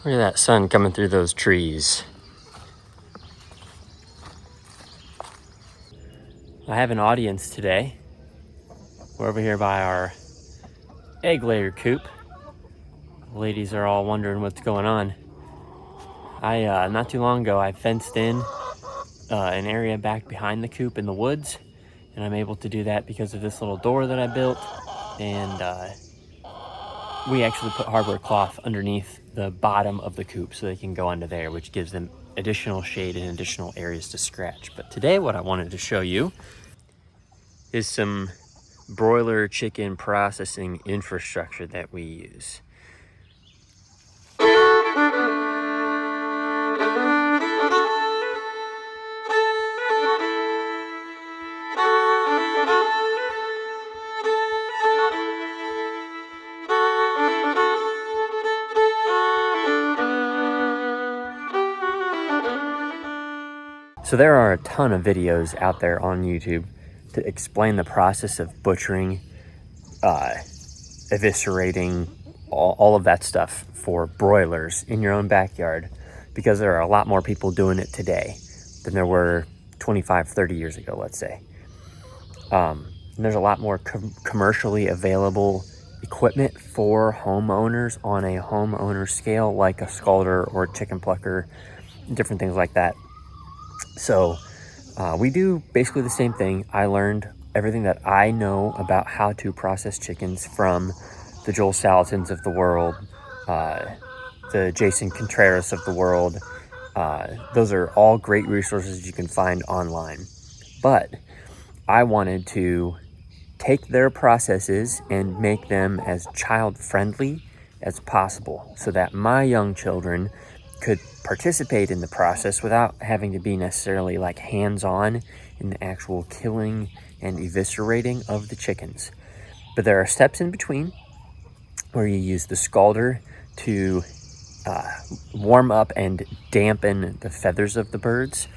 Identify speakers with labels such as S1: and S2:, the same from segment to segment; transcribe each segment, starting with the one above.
S1: Look at that sun coming through those trees. I have an audience today. We're over here by our egg layer coop. The ladies are all wondering what's going on. Not too long ago, I fenced in an area back behind the coop in the woods, and I'm able to do that because of this little door that I built. And we actually put hardware cloth underneath the bottom of the coop so they can go under there, which gives them additional shade and additional areas to scratch. But today what I wanted to show you is some broiler chicken processing infrastructure that we use. So there are a ton of videos out there on YouTube to explain the process of butchering, eviscerating, all of that stuff for broilers in your own backyard, because there are a lot more people doing it today than there were 25, 30 years ago, let's say. And there's a lot more commercially available equipment for homeowners on a homeowner scale, like a scalder or a chicken plucker, different things like that. So we do basically the same thing. I learned everything that I know about how to process chickens from the Joel Salatins of the world, the Jason Contreras of the world. Those are all great resources you can find online. But I wanted to take their processes and make them as child-friendly as possible so that my young children could participate in the process without having to be necessarily like hands-on in the actual killing and eviscerating of the chickens. But there are steps in between where you use the scalder to warm up and dampen the feathers of the birds,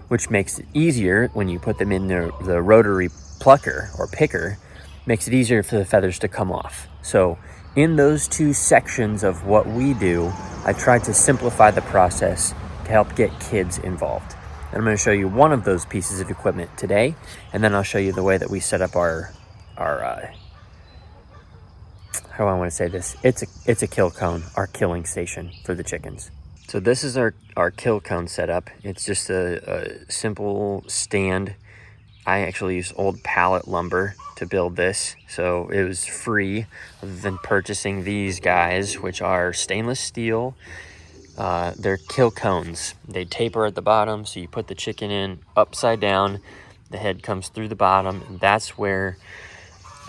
S1: which makes it easier when you put them in the rotary plucker or picker, makes it easier for the feathers to come off. So in those two sections of what we do, I tried to simplify the process to help get kids involved. And I'm going to show you one of those pieces of equipment today, and then I'll show you the way that we set up our how do I want to say this? It's a kill cone, our killing station for the chickens. So this is our kill cone setup. It's just a simple stand. I actually used old pallet lumber to build this, so it was free other than purchasing these guys, which are stainless steel. They're kill cones. They taper at the bottom, so you put the chicken in upside down. The head comes through the bottom, and that's where,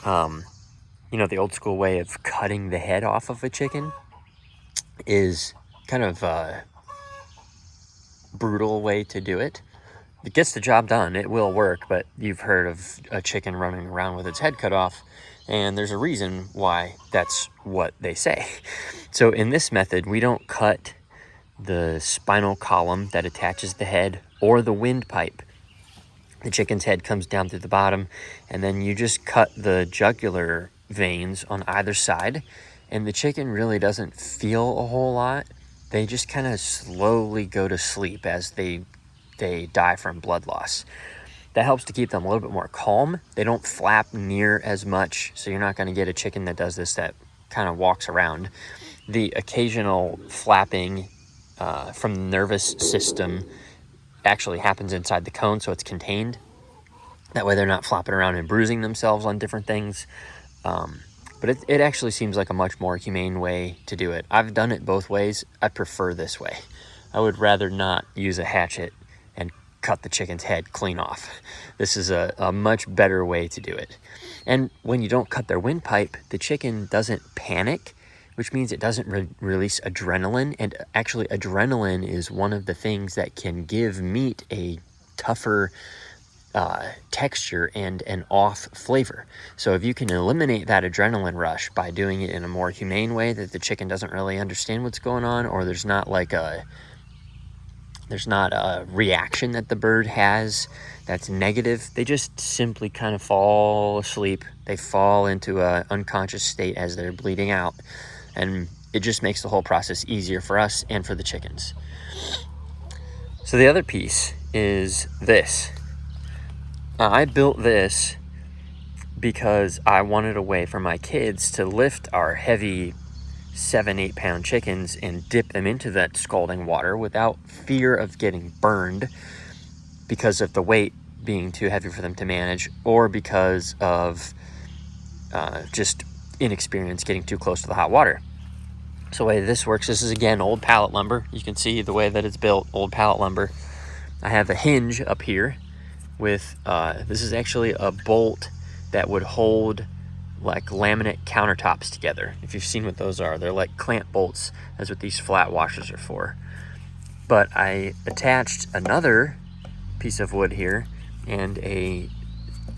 S1: the old school way of cutting the head off of a chicken is kind of a brutal way to do it. It gets the job done. It will work, but you've heard of a chicken running around with its head cut off, and there's a reason why that's what they say. So in this method, we don't cut the spinal column that attaches the head or the windpipe. The chicken's head comes down through the bottom, and then you just cut the jugular veins on either side, and the chicken really doesn't feel a whole lot. They just kind of slowly go to sleep as they die from blood loss. That helps to keep them a little bit more calm. They don't flap near as much, so you're not going to get a chicken that does this that kind of walks around. The occasional flapping from the nervous system actually happens inside the cone, so it's contained. That way they're not flopping around and bruising themselves on different things. But it actually seems like a much more humane way to do it. I've done it both ways. I prefer this way. I would rather not use a hatchet and cut the chicken's head clean off. This is a much better way to do it. And when you don't cut their windpipe, the chicken doesn't panic, which means it doesn't release adrenaline. And actually, adrenaline is one of the things that can give meat a tougher texture and an off flavor. So if you can eliminate that adrenaline rush by doing it in a more humane way that the chicken doesn't really understand what's going on, or there's not a reaction that the bird has that's negative, they just simply kind of fall asleep. They fall into an unconscious state as they're bleeding out. And it just makes the whole process easier for us and for the chickens. So the other piece is this. Now, I built this because I wanted a way for my kids to lift our heavy 7-8 pound chickens and dip them into that scalding water without fear of getting burned because of the weight being too heavy for them to manage, or because of just inexperience getting too close to the hot water. So the way this works, this is again old pallet lumber. You can see the way that it's built, old pallet lumber. I have a hinge up here with, this is actually a bolt that would hold like laminate countertops together. If you've seen what those are, they're like clamp bolts. That's what these flat washers are for. But I attached another piece of wood here and a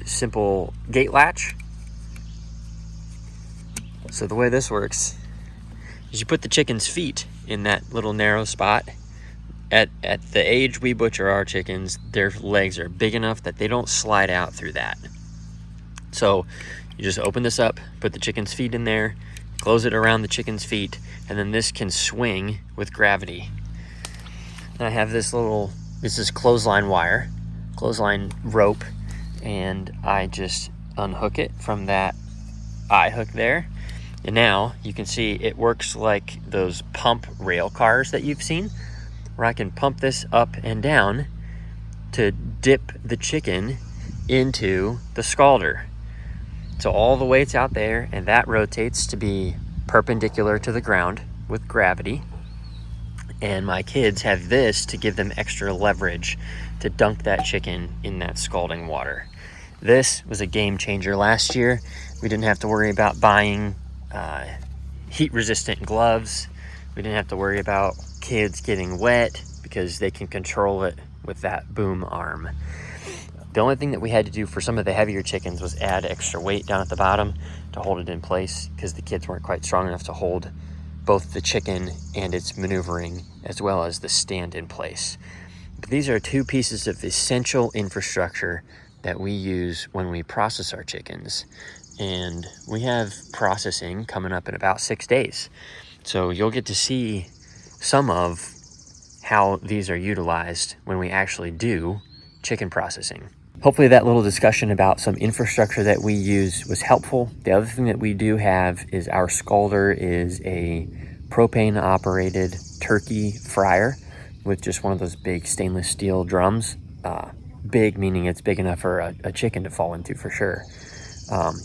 S1: simple gate latch. So the way this works is you put the chicken's feet in that little narrow spot. At the age we butcher our chickens, their legs are big enough that they don't slide out through that. So you just open this up, put the chicken's feet in there, close it around the chicken's feet, and then this can swing with gravity. And I have this is clothesline wire, clothesline rope, and I just unhook it from that eye hook there. And now you can see it works like those pump rail cars that you've seen, where I can pump this up and down to dip the chicken into the scalder. So all the weight's out there, and that rotates to be perpendicular to the ground with gravity. And my kids have this to give them extra leverage to dunk that chicken in that scalding water. This was a game changer last year. We didn't have to worry about buying heat-resistant gloves. We didn't have to worry about kids getting wet because they can control it with that boom arm. The only thing that we had to do for some of the heavier chickens was add extra weight down at the bottom to hold it in place, because the kids weren't quite strong enough to hold both the chicken and its maneuvering as well as the stand in place. But these are two pieces of essential infrastructure that we use when we process our chickens. And we have processing coming up in about 6 days. So you'll get to see some of how these are utilized when we actually do chicken processing. Hopefully that little discussion about some infrastructure that we use was helpful. The other thing that we do have is our scalder is a propane operated turkey fryer with just one of those big stainless steel drums. Big meaning it's big enough for a chicken to fall into for sure.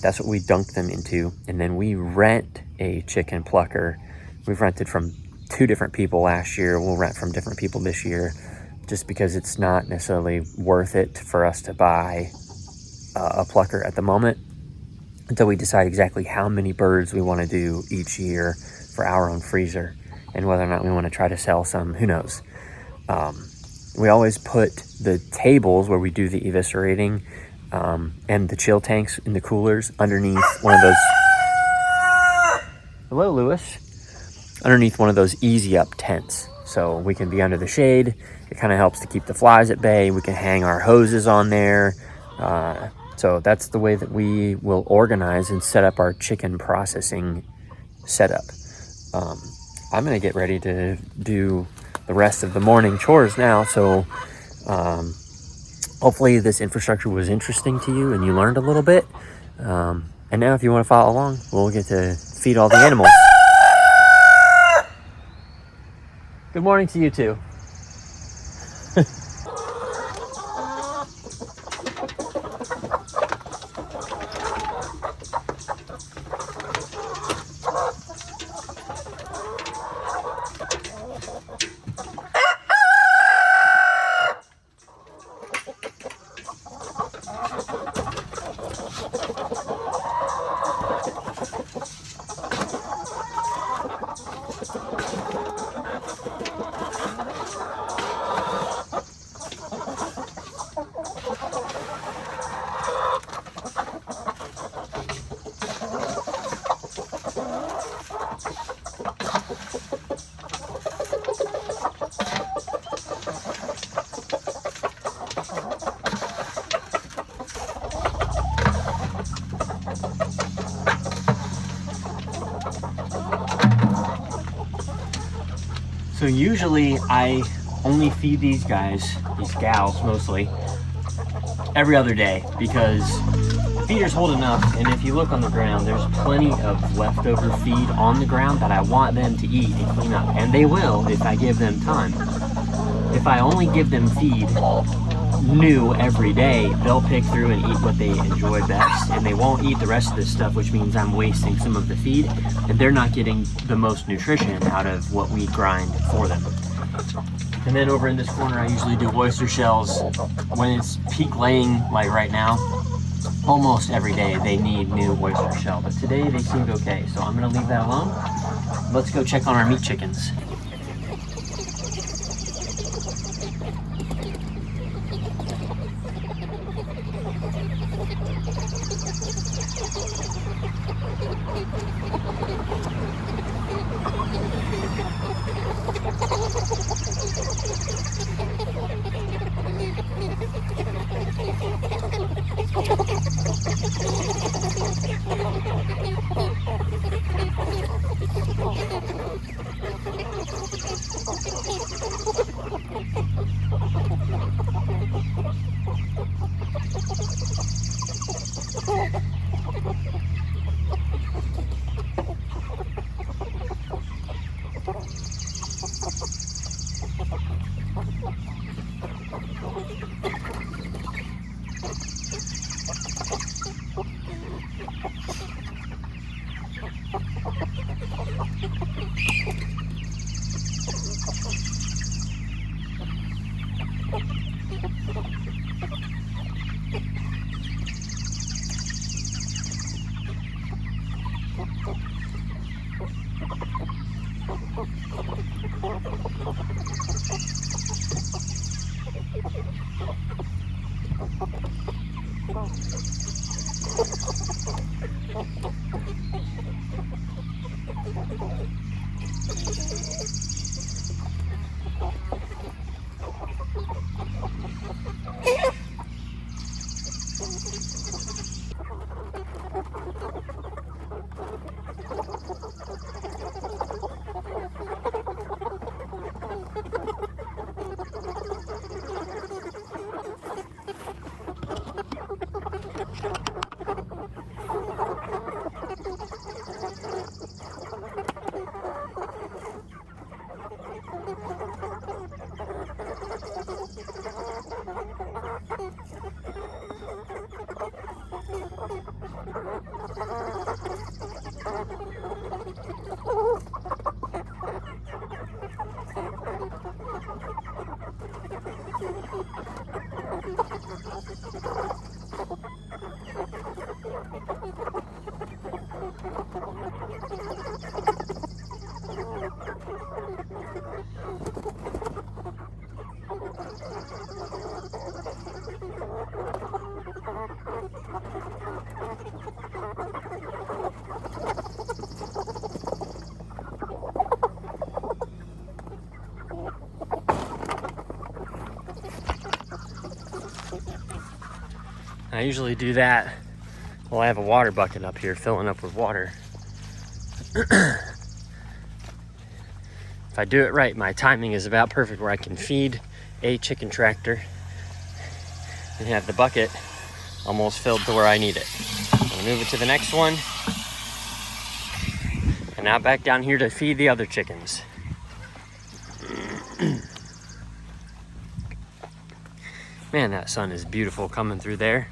S1: That's what we dunk them into. And then we rent a chicken plucker. We've rented from 2 different people last year. We'll rent from different people this year, just because it's not necessarily worth it for us to buy a plucker at the moment until we decide exactly how many birds we want to do each year for our own freezer, and whether or not we want to try to sell some, who knows. We always put the tables where we do the eviscerating and the chill tanks in the coolers underneath one of those. Hello, Lewis. Underneath one of those easy up tents, so we can be under the shade. It kind of helps to keep the flies at bay. We can hang our hoses on there. So that's the way that we will organize and set up our chicken processing setup. I'm going to get ready to do the rest of the morning chores now. So hopefully this infrastructure was interesting to you and you learned a little bit. And now if you want to follow along, we'll get to feed all the animals. Good morning to you too. So usually I only feed these guys, these gals mostly, every other day, because the feeders hold enough, and if you look on the ground, there's plenty of leftover feed on the ground that I want them to eat and clean up, and they will if I give them time. If I only give them feed new every day, they'll pick through and eat what they enjoy best, and they won't eat the rest of this stuff, which means I'm wasting some of the feed, and they're not getting the most nutrition out of what we grind for them. And then over in this corner, I usually do oyster shells when it's peak laying, like right now. Almost every day they need new oyster shell, but today they seemed okay, so I'm gonna leave that alone. Let's go check on our meat chickens. I usually do that while I have a water bucket up here filling up with water. If I do it right, my timing is about perfect where I can feed a chicken tractor and have the bucket almost filled to where I need it. I'm gonna move it to the next one. And now back down here to feed the other chickens. Man, that sun is beautiful coming through there.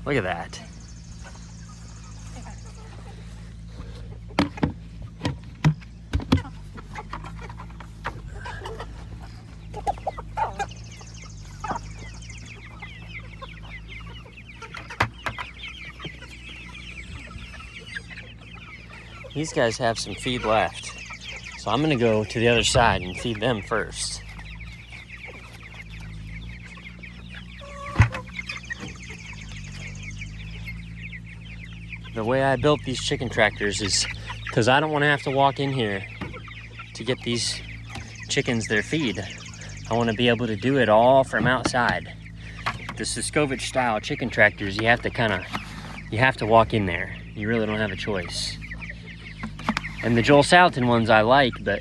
S1: Look at that. These guys have some feed left, so I'm gonna go to the other side and feed them first. The way I built these chicken tractors is because I don't want to have to walk in here to get these chickens their feed. I want to be able to do it all from outside. The Suscovich style chicken tractors, you have to walk in there. You really don't have a choice. And the Joel Salatin ones I like, but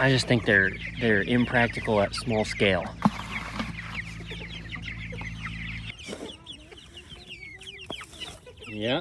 S1: I just think they're impractical at small scale. Yeah.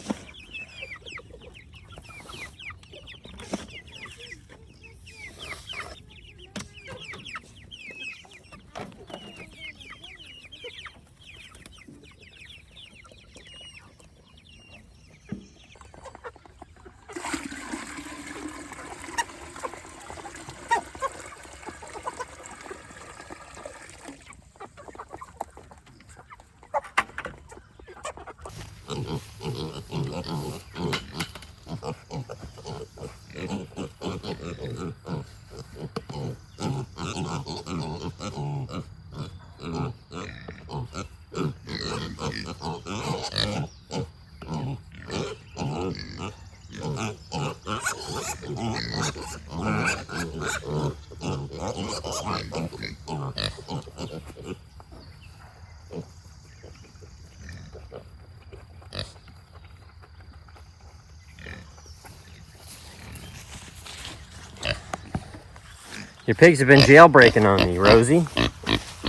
S1: Your pigs have been jailbreaking on me, Rosie.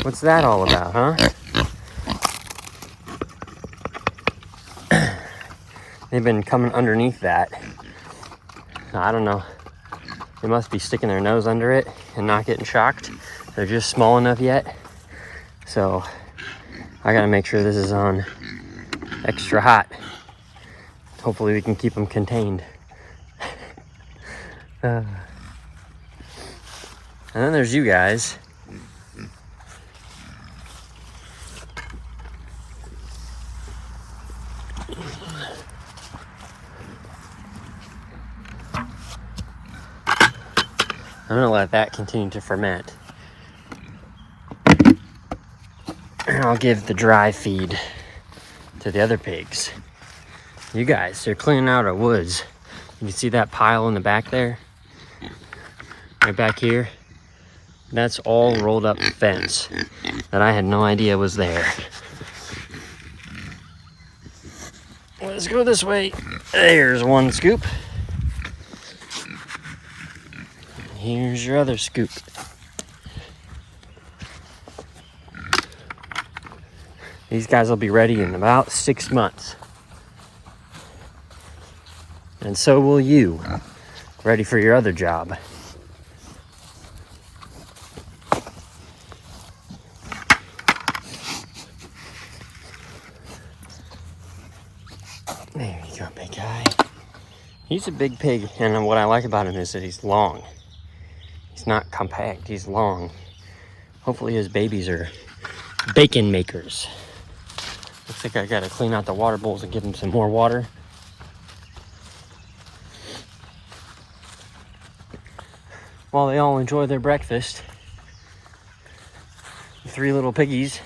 S1: What's that all about, huh? They've been coming underneath that. I don't know. They must be sticking their nose under it and not getting shocked. They're just small enough yet. So I gotta make sure this is on extra hot. Hopefully we can keep them contained. And then there's you guys. I'm gonna let that continue to ferment. And I'll give the dry feed to the other pigs. You guys, they're cleaning out our woods. You can see that pile in the back there? Right back here? That's all rolled up fence that I had no idea was there. Let's go this way. There's one scoop. Here's your other scoop. These guys will be ready in about 6 months. And so will you. Ready for your other job. There you go, big guy. He's a big pig, and what I like about him is that he's long. He's not compact, he's long. Hopefully his babies are bacon makers. Looks like I gotta clean out the water bowls and give him some more water. While they all enjoy their breakfast. The 3 little piggies.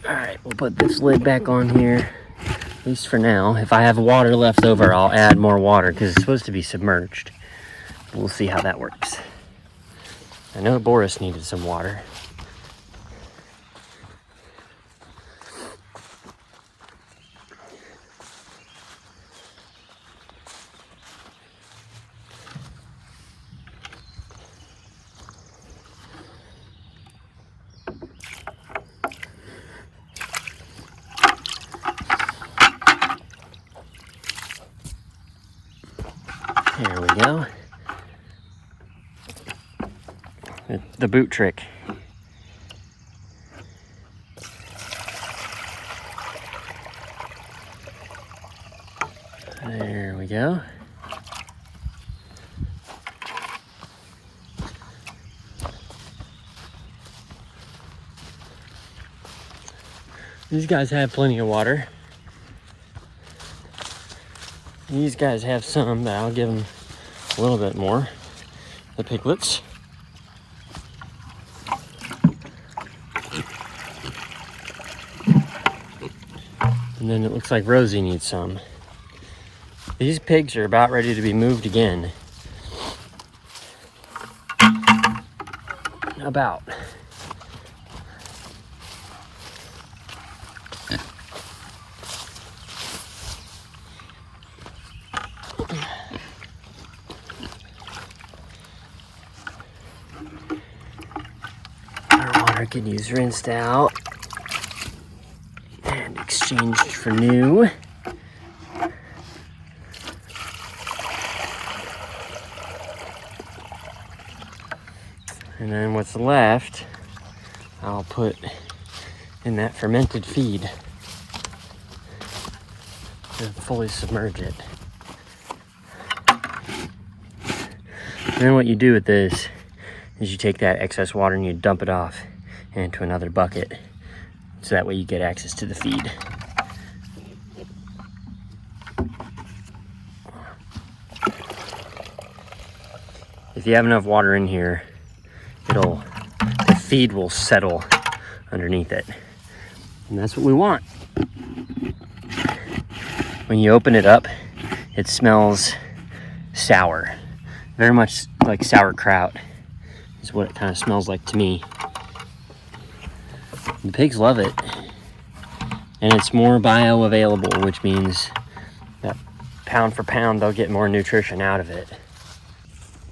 S1: All right, we'll put this lid back on here, at least for now. If I have water left over, I'll add more water because it's supposed to be submerged. We'll see how that works. I know Boris needed some water. There we go. The boot trick. There we go. These guys have plenty of water. These guys have some, but I'll give them a little bit more. The piglets. And then it looks like Rosie needs some. These pigs are about ready to be moved again. About. could use rinsed out and exchanged for new. And then what's left, I'll put in that fermented feed to fully submerge it. And then what you do with this is you take that excess water and you dump it off into another bucket. So that way you get access to the feed. If you have enough water in here, the feed will settle underneath it. And that's what we want. When you open it up, it smells sour. Very much like sauerkraut is what it kind of smells like to me. The pigs love it. And it's more bioavailable, which means that pound for pound, they'll get more nutrition out of it.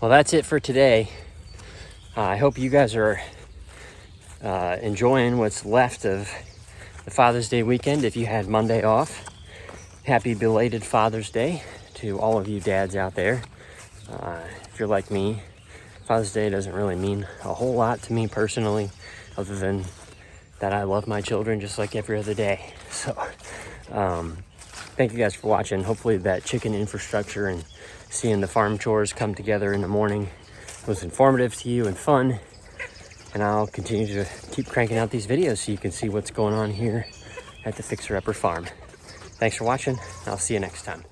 S1: Well, that's it for today. I hope you guys are enjoying what's left of the Father's Day weekend. If you had Monday off, happy belated Father's Day to all of you dads out there. If you're like me, Father's Day doesn't really mean a whole lot to me personally, other than that I love my children just like every other day. So thank you guys for watching. Hopefully that chicken infrastructure and seeing the farm chores come together in the morning was informative to you and fun. And I'll continue to keep cranking out these videos so you can see what's going on here at the Fixer Upper Farm. Thanks for watching. I'll see you next time.